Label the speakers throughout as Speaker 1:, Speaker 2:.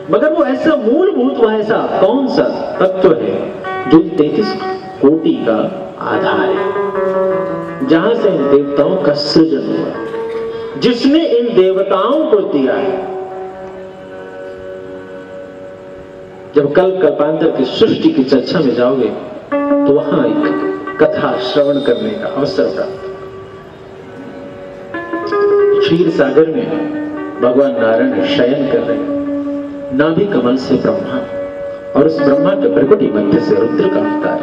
Speaker 1: मगर वो ऐसा मूलभूत, वो ऐसा कौन सा तत्व है जो 33 कोटि का आधार है, जहां से इन देवताओं का सृजन हुआ, जिसने इन देवताओं को दिया है। जब कल्पांतर की सृष्टि की चर्चा में जाओगे तो वहां एक कथा श्रवण करने का अवसर प्राप्त। क्षीर सागर में भगवान नारायण शयन कर रहे हैं, नाभि कमल से ब्रह्मा और उस ब्रह्मा के भ्रकुटी मध्य से रुद्र का अवतार,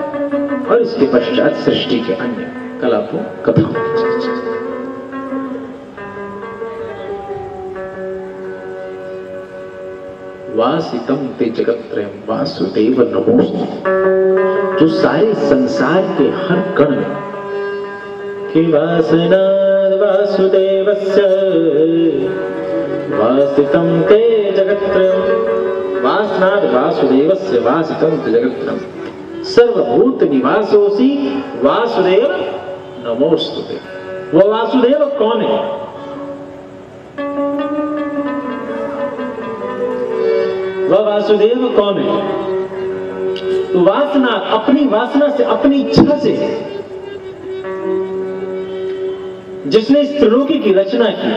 Speaker 1: और इसके पश्चात सृष्टि के अन्य कलापों कथाओं की चर्चा। वासितम ते जगत्त्रयम वासुदेव नमोस्तुते, जो सारे संसार के हर कण में कि वासनाद वासुदेवस्य वासितम ते जगत्त्रयम, वासनाद वासुदेवस्य वासितम ते जगत्त्रयम, सर्वभूत निवासोसी वासुदेव नमोस्तुते। वो वासुदेव कौन है? वह वासुदेव कौन है? तो वासना, अपनी वासना से, अपनी इच्छा से, जिसने इस त्रिलोकी की रचना की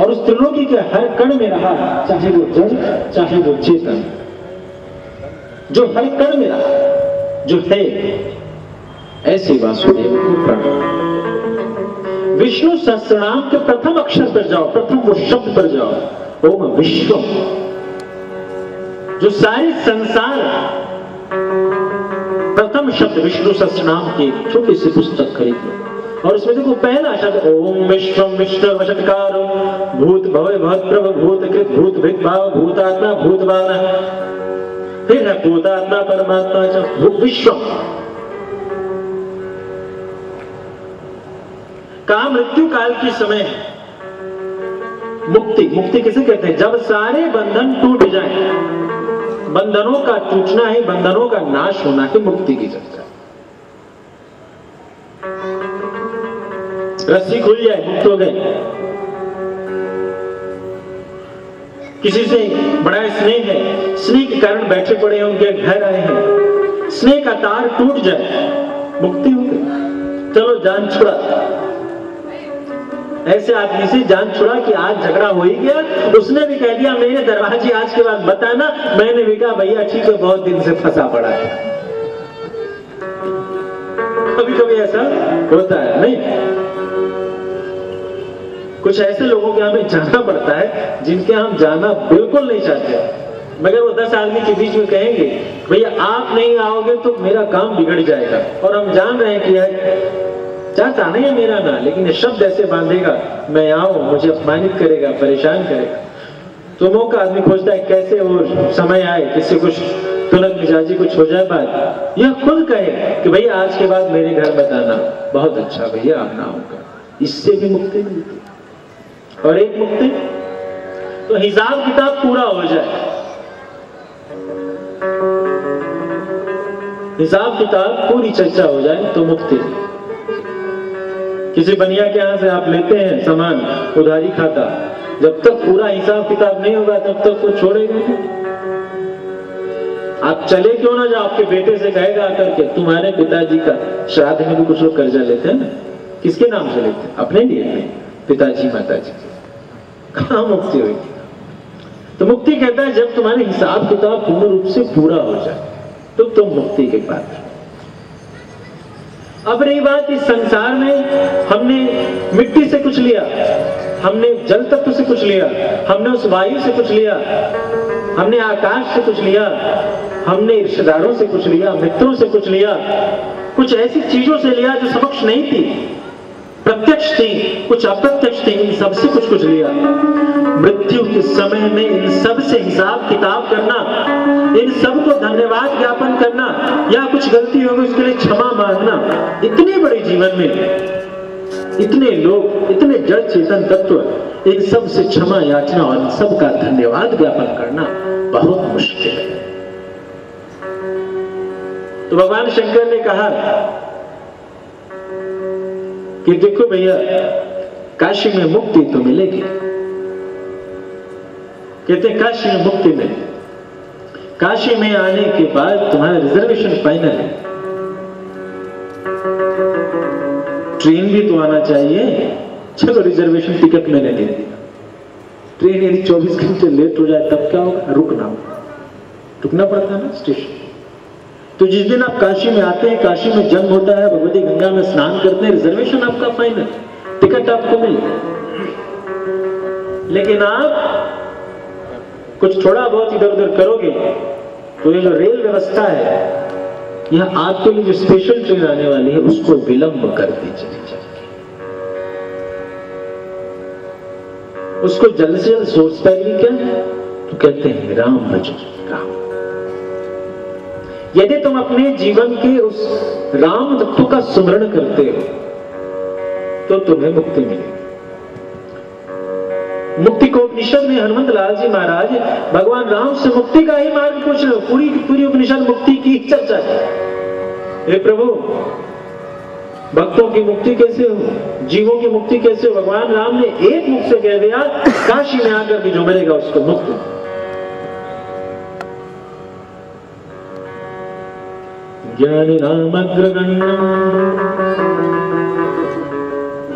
Speaker 1: और उस त्रिलोकी के हर कण में रहा, चाहे वो जड़ चाहे वो चेतन, जो हर कण में रहा, जो है, ऐसे वासुदेव को प्रणाम। विष्णु सहस्रनाम के प्रथम अक्षर पर जाओ, प्रथम वो शब्द पर जाओ, ओम विश्व, जो सारे संसार, प्रथम शब्द विष्णु सहस्रनाम की छोटी सी पुस्तक खरीद लो और उसमें देखो पहला शब्द ओम विश्वम विष्णु वशत्कारो भूत भव भद्रव भूतकृत भूत भिद्भाव भूतात्मा भूतवान, फिर है भूतात्मा परमात्मा विश्व। का मृत्यु काल की समय मुक्ति, मुक्ति किसे कहते हैं? जब सारे बंधन टूट जाएं, बंधनों का टूटना है, बंधनों का नाश होना है, मुक्ति की चर्चा। रस्सी खुल जाए, मुक्त हो गए। किसी से बड़ा स्नेह है, स्नेह के कारण बैठे पड़े हैं, उनके घर आए हैं, स्नेह का तार टूट जाए, मुक्ति हो गई। चलो जान छुड़ा, ऐसे आदमी से जान छुड़ा कि आज झगड़ा हो ही गया, उसने भी कह दिया मेरे दरवाजे आज के बाद बताना, मैंने भी कहा भैया ठीक है, बहुत दिन से फंसा पड़ा है। कभी कभी ऐसा होता है नहीं? कुछ ऐसे लोगों के हमें जाना पड़ता है जिनके हम जाना बिल्कुल नहीं चाहते, मगर वो 10 आदमी के बीच में कहेंगे भैया आप नहीं आओगे तो मेरा काम बिगड़ जाएगा, और हम जान रहे हैं कि यार चाहता नहीं है मेरा ना, लेकिन ये शब्द ऐसे बांधेगा मैं आऊं, मुझे अपमानित करेगा, परेशान करेगा, तो मौका आदमी खोजता है कैसे वो समय आए, किससे कुछ तुरंत मिजाजी कुछ हो जाए बात। यह खुद कहे कि भैया आज के बाद मेरे घर बताना, बहुत अच्छा भैया आना होगा, इससे भी मुक्ति मिलती। और एक मुक्ति तो हिसाब किताब पूरा हो जाए, हिसाब किताब पूरी चर्चा हो जाए तो मुक्ति। किसी बनिया के यहां से आप लेते हैं सामान, उधारी खाता, जब तक पूरा हिसाब किताब नहीं होगा तब तक वो छोड़ेगा नहीं। आप चले क्यों ना जाओ, आपके बेटे से कहेगा आकर के तुम्हारे पिताजी का श्राद्ध में भी कुछ लोग कर्जा लेते हैं ना, किसके नाम से लेते हैं? अपने लिए नहीं, पिताजी माताजी। कहां मुक्ति हुई? तो मुक्ति कहता है जब तुम्हारे हिसाब किताब पूर्ण रूप से पूरा हो जाए तो तुम मुक्ति के पात्र। अब रही बात, इस संसार में हमने मिट्टी से कुछ लिया, हमने जल तत्व से कुछ लिया, हमने उस वायु से कुछ लिया, हमने आकाश से कुछ लिया, हमने रिश्तेदारों से कुछ लिया, मित्रों से कुछ लिया, कुछ ऐसी चीजों से लिया जो समक्ष नहीं थी, प्रत्यक्ष थी, कुछ अप्रत्यक्ष थी, इन सबसे कुछ कुछ लिया। मृत्यु के समय में इन सब से हिसाब किताब करना, इन सब को धन्यवाद ज्ञापन करना, या कुछ गलती होगी उसके लिए क्षमा मांगना, इतने बड़े जीवन में इतने लोग, इतने जड़ चेतन तत्व, इन सब से क्षमा याचना और इन सब का धन्यवाद ज्ञापन करना बहुत मुश्किल है। तो भगवान शंकर ने कहा कि देखो भैया काशी में मुक्ति तो मिलेगी, कहते काशी में मुक्ति में काशी में आने के बाद तुम्हारा रिजर्वेशन फाइनल है। ट्रेन भी तो आना चाहिए। चलो रिजर्वेशन टिकट मैंने ले दिया। ट्रेन यदि 24 घंटे लेट हो जाए तब क्या होगा? रुकना पड़ता है ना स्टेशन। तो जिस दिन आप काशी में आते हैं, काशी में जन्म होता है, भगवती गंगा में स्नान करते हैं, रिजर्वेशन आपका फाइनल, टिकट आपको मिल गया। लेकिन आप कुछ थोड़ा बहुत इधर उधर करोगे तो ये जो रेल व्यवस्था है, यह आपके लिए जो स्पेशल ट्रेन आने वाली है उसको विलंब करती चली जाएगी। उसको जल्द से जल्द सोचता ही क्या है? तो कहते हैं राम भजो राम। यदि तुम अपने जीवन के उस राम तत्व का स्मरण करते हो तो तुम्हें मुक्ति मिलेगी। मुक्ति को उपनिषद में हनुमंत लाल जी महाराज भगवान राम से मुक्ति का ही मार्ग पूछ रहे हो। पूरी उपनिषद मुक्ति की चर्चा है। हे प्रभु, भक्तों की मुक्ति कैसे हो, जीवों की मुक्ति कैसे हो? भगवान राम ने एक मुख से कह दिया, काशी में आकर के जो मिलेगा उसको मुक्ति। ज्ञानी नाम अग्रगण्यम,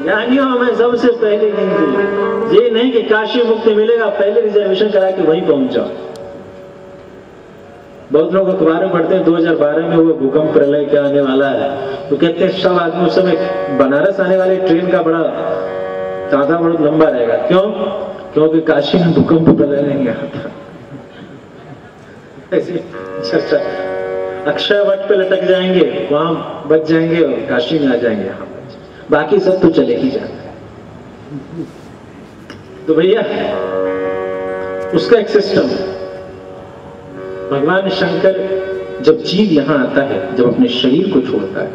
Speaker 1: ज्ञानियों में सबसे पहले गिनती। ये नहीं कि काशी मुक्ति मिलेगा पहले रिजर्वेशन करा के वहीं पहुंच जाओ। बहुत लोग अखबार में पढ़ते हैं 2012 में वो भूकंप प्रलय क्या आने वाला है, तो कहते हैं सब आदमी उस समय बनारस आने वाले ट्रेन का बड़ा तांता बहुत लंबा रहेगा। क्यों? क्योंकि काशी में भूकंप प्रलय नहीं आया था। ऐसी चर्चा। अक्षय वट पे लटक जाएंगे, वहां बच जाएंगे और काशी में आ जाएंगे, यहाँ बाकी सब तो चले ही जाते हैं। तो भैया उसका एक सिस्टम। भगवान शंकर जब जीव यहां आता है, जब अपने शरीर को छोड़ता है,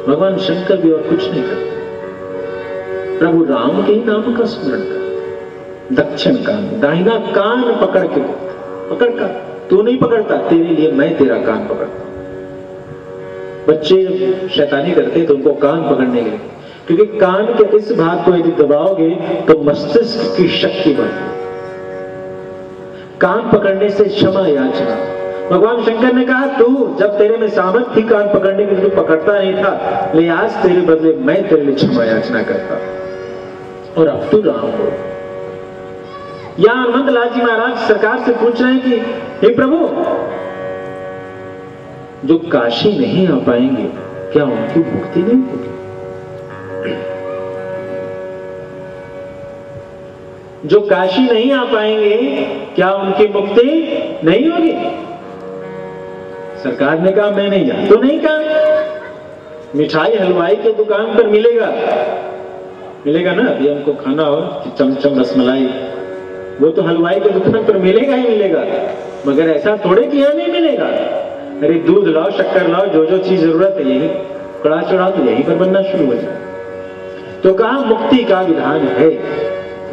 Speaker 1: भगवान शंकर भी और कुछ नहीं करते। प्रभु राम के ही नाम का स्मरण कर। दक्षिण कान, दाहिना कान पकड़ का तू नहीं पकड़ता, तेरे लिए मैं तेरा कान पकड़ता। बच्चे शैतानी करते हैं तो उनको कान पकड़ने के लिए, क्योंकि कान के इस भाग को यदि दबाओगे तो मस्तिष्क की शक्ति बढ़ती है। कान पकड़ने से क्षमा याचना। भगवान शंकर ने कहा तू जब तेरे में सामर्थ्य थी कान पकड़ने की, तू पकड़ता नहीं था, ले आज तेरे बदले मैं तेरे लिए क्षमा याचना करता और अब तू राम हो। यहां हनुमंत लाल जी महाराज सरकार से पूछ रहे हैं कि हे प्रभु, जो काशी नहीं आ पाएंगे क्या उनकी मुक्ति नहीं होगी? जो काशी नहीं आ पाएंगे क्या उनकी मुक्ति नहीं होगी? सरकार ने कहा मैं नहीं जा। तो नहीं कहा, मिठाई हलवाई के दुकान पर मिलेगा ना, अभी हमको खाना हो चमचम रसमलाई, वो तो हलवाई के दुकान पर मिलेगा ही मिलेगा, मगर ऐसा थोड़े कि यहां नहीं मिलेगा। अरे दूध लाओ, शक्कर लाओ, जो चीज जरूरत है यही कड़ा चढ़ाओ तो यहीं पर बनना शुरू हो जाए। तो कहा मुक्ति का विधान है,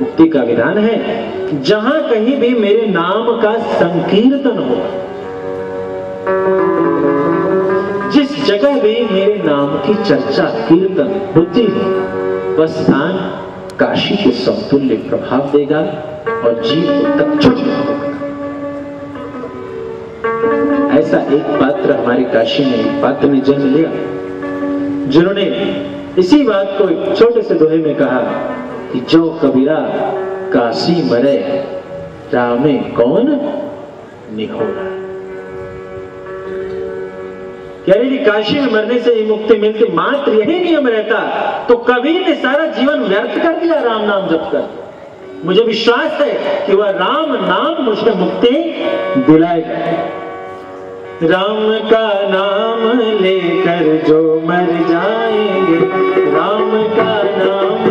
Speaker 1: मुक्ति का विधान है जहां कहीं भी मेरे नाम का संकीर्तन होगा, जिस जगह भी मेरे नाम की चर्चा कीर्तन होती है, वह स्थान काशी के समतुल्य प्रभाव देगा और जीव को तक्षुष होगा। ऐसा एक पात्र हमारे काशी में, एक पात्र ने जन्म लिया जिन्होंने इसी बात को एक छोटे से दोहे में कहा कि जो कबीरा काशी मरे रामे कौन निहोरा। यानी काशी में मरने से ही मुक्ति मिलती, मात्र यही नियम रहता तो कबीर ने सारा जीवन व्यर्थ कर दिया राम नाम जप कर। मुझे विश्वास है कि वह राम नाम मुझे मुक्ति दिलाएगा। राम का नाम लेकर जो मर जाएंगे, राम का नाम